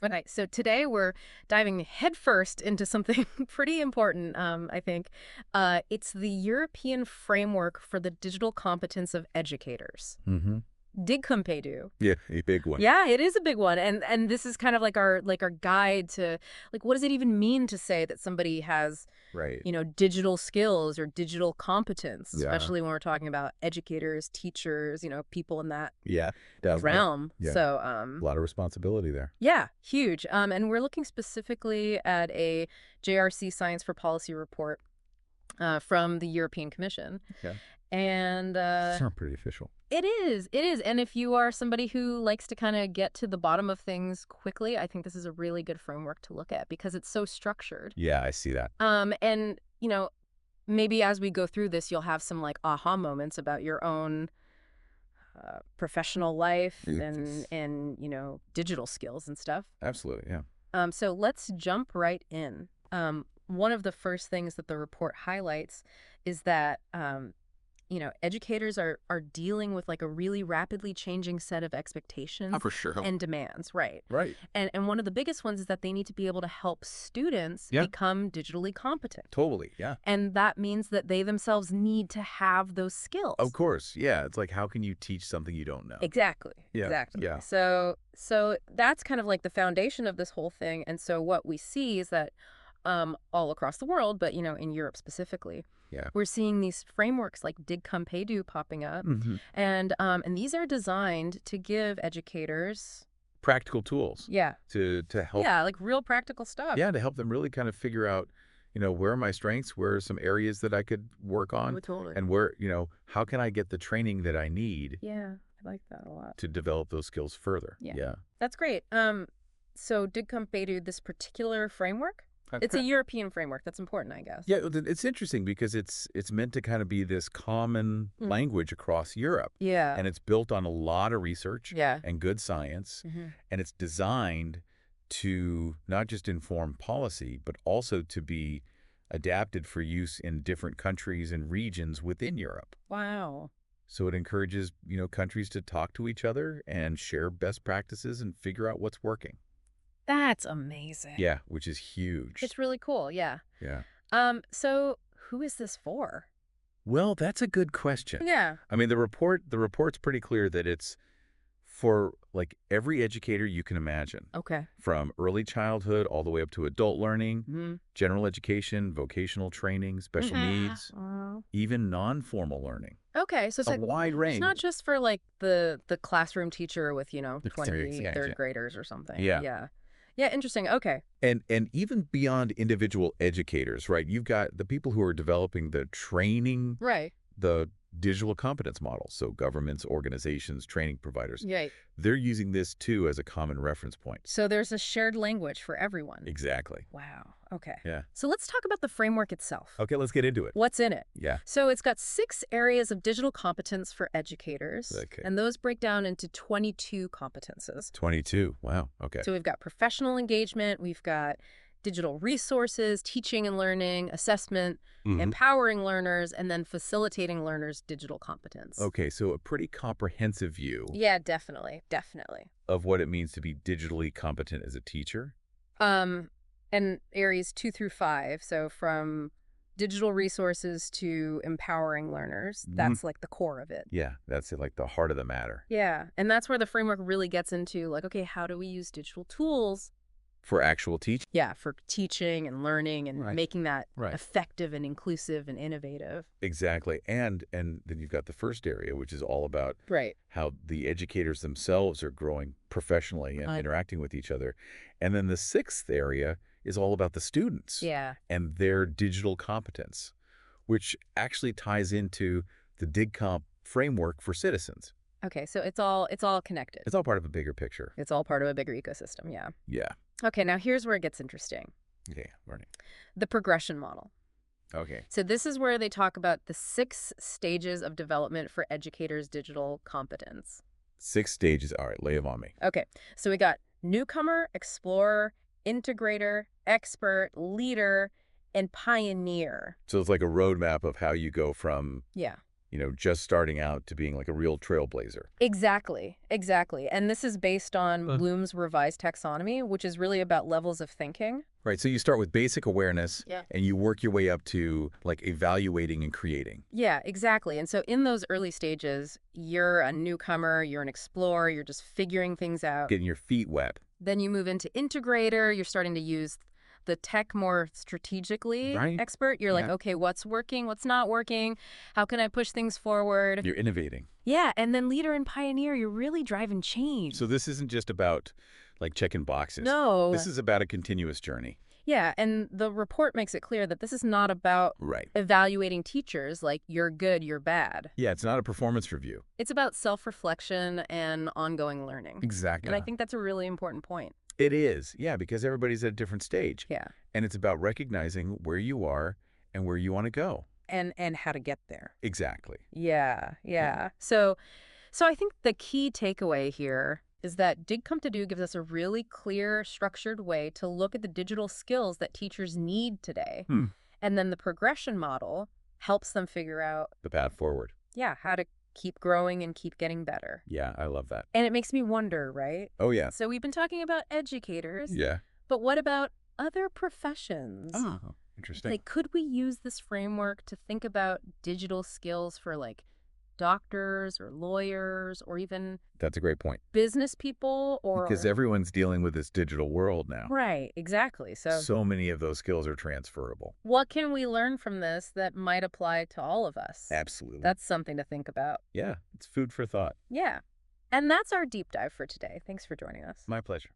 Okay, so today we're diving headfirst into something pretty important, I think. It's the European Framework for the Digital Competence of Educators. Mm-hmm. DigCompEdu. Yeah, a big one. Yeah, it is a big one, and this is kind of like our guide to like what does it even mean to say that somebody has Right. digital skills or digital competence, Yeah. especially when we're talking about educators, teachers, people in that Yeah. Definitely. realm. Yeah. So, A lot of responsibility there. yeah, huge. And we're looking specifically at a JRC Science for Policy report from the European Commission. Yeah. And Sound pretty official. it is. It is. And if you are somebody who likes to kind of get to the bottom of things quickly, I think this is a really good framework to look at because it's so structured. Yeah, I see that. And, maybe as we go through this, you'll have some like aha moments about your own professional life and digital skills and stuff. Absolutely, yeah. So let's jump right in. One of the first things that the report highlights is that educators are dealing with like a really rapidly changing set of expectations For sure. and demands, right? Right. And one of the biggest ones is that they need to be able to help students become digitally competent. Totally, yeah. And that means that they themselves need to have those skills. Of course, yeah. It's like, how can you teach something you don't know? Exactly. Yeah, Exactly. yeah. So that's kind of like the foundation of this whole thing. And so what we see is that all across the world, but in Europe specifically, we're seeing these frameworks like DigCompEdu popping up, and these are designed to give educators practical tools. Yeah. To help. Yeah, like real practical stuff. Yeah, to help them really kind of figure out, where are my strengths, where are some areas that I could work on, Totally. and where, how can I get the training that I need Yeah, I like that a lot. to develop those skills further. Yeah. That's great. So DigCompEdu, this particular framework, it's a European framework. That's important, I guess. Yeah, it's interesting because it's meant to kind of be this common language across Europe. Yeah. And it's built on a lot of research and good science. And it's designed to not just inform policy, but also to be adapted for use in different countries and regions within Europe. Wow. So it encourages, countries to talk to each other and share best practices and figure out what's working. That's amazing. Yeah, which is huge. It's really cool, yeah. Yeah. So who is this for? Well, that's a good question. Yeah. I mean, the report's pretty clear that it's for like every educator you can imagine. Okay. From early childhood all the way up to adult learning, general education, vocational training, special needs, even non-formal learning. Okay, so it's a like wide range. It's not just for like the classroom teacher with 20 third graders or something. Yeah. Yeah, interesting. Okay. And even beyond individual educators, right? You've got the people who are developing the training, right? The digital competence models. So governments, organizations, training providers. Right. They're using this too as a common reference point. So there's a shared language for everyone. Exactly. Wow. Okay. Yeah. So let's talk about the framework itself. Okay, let's get into it. What's in it? Yeah. So it's got 6 areas of digital competence for educators. Okay. And those break down into 22 competences. 22. Wow. Okay. So we've got professional engagement, we've got digital resources, teaching and learning, assessment, empowering learners, and then facilitating learners' digital competence. Okay, so a pretty comprehensive view. Yeah, definitely. Definitely. Of what it means to be digitally competent as a teacher. And areas 2 through 5, so from digital resources to empowering learners, that's like the core of it. Yeah, that's like the heart of the matter. Yeah, and that's where the framework really gets into like, okay, how do we use digital tools for actual teaching? Yeah, for teaching and learning and making that effective and inclusive and innovative. Exactly. And then you've got the first area, which is all about how the educators themselves are growing professionally and interacting with each other. And then the 6th area is all about the students and their digital competence, which actually ties into the DigComp framework for citizens. Okay, so it's all connected. It's all part of a bigger picture. It's all part of a bigger ecosystem, yeah. Yeah. Okay, now here's where it gets interesting. Okay, learning. The progression model. Okay. So this is where they talk about the 6 stages of development for educators' digital competence. 6 stages. All right, lay them on me. Okay, so we got newcomer, explorer, integrator, expert, leader, and pioneer. So it's like a roadmap of how you go from just starting out to being like a real trailblazer. Exactly, exactly. And this is based on Bloom's revised taxonomy, which is really about levels of thinking. Right, so you start with basic awareness, and you work your way up to, like, evaluating and creating. Yeah, exactly. And so in those early stages, you're a newcomer, you're an explorer, you're just figuring things out. Getting your feet wet. Then you move into integrator, you're starting to use the tech more strategically expert. You're like, okay, what's working, what's not working? How can I push things forward? You're innovating. Yeah, and then leader and pioneer, you're really driving change. So this isn't just about, like, checking boxes. No. This is about a continuous journey. Yeah, and the report makes it clear that this is not about evaluating teachers like you're good, you're bad. Yeah, it's not a performance review. It's about self-reflection and ongoing learning. Exactly. And I think that's a really important point. It is, yeah, because everybody's at a different stage. Yeah. And it's about recognizing where you are and where you want to go. And how to get there. Exactly. Yeah. So I think the key takeaway here is that DigCompEdu gives us a really clear, structured way to look at the digital skills that teachers need today. And then the progression model helps them figure out the path forward. Yeah, how to keep growing and keep getting better. Yeah, I love that. And it makes me wonder, right? Oh, yeah. So we've been talking about educators. Yeah. But what about other professions? Oh, interesting. Like, could we use this framework to think about digital skills for, like, doctors or lawyers or even That's a great point. business people or because everyone's dealing with this digital world now. Right, exactly. So many of those skills are transferable. What can we learn from this that might apply to all of us? Absolutely. That's something to think about. Yeah, it's food for thought. Yeah. And that's our deep dive for today. Thanks for joining us. My pleasure.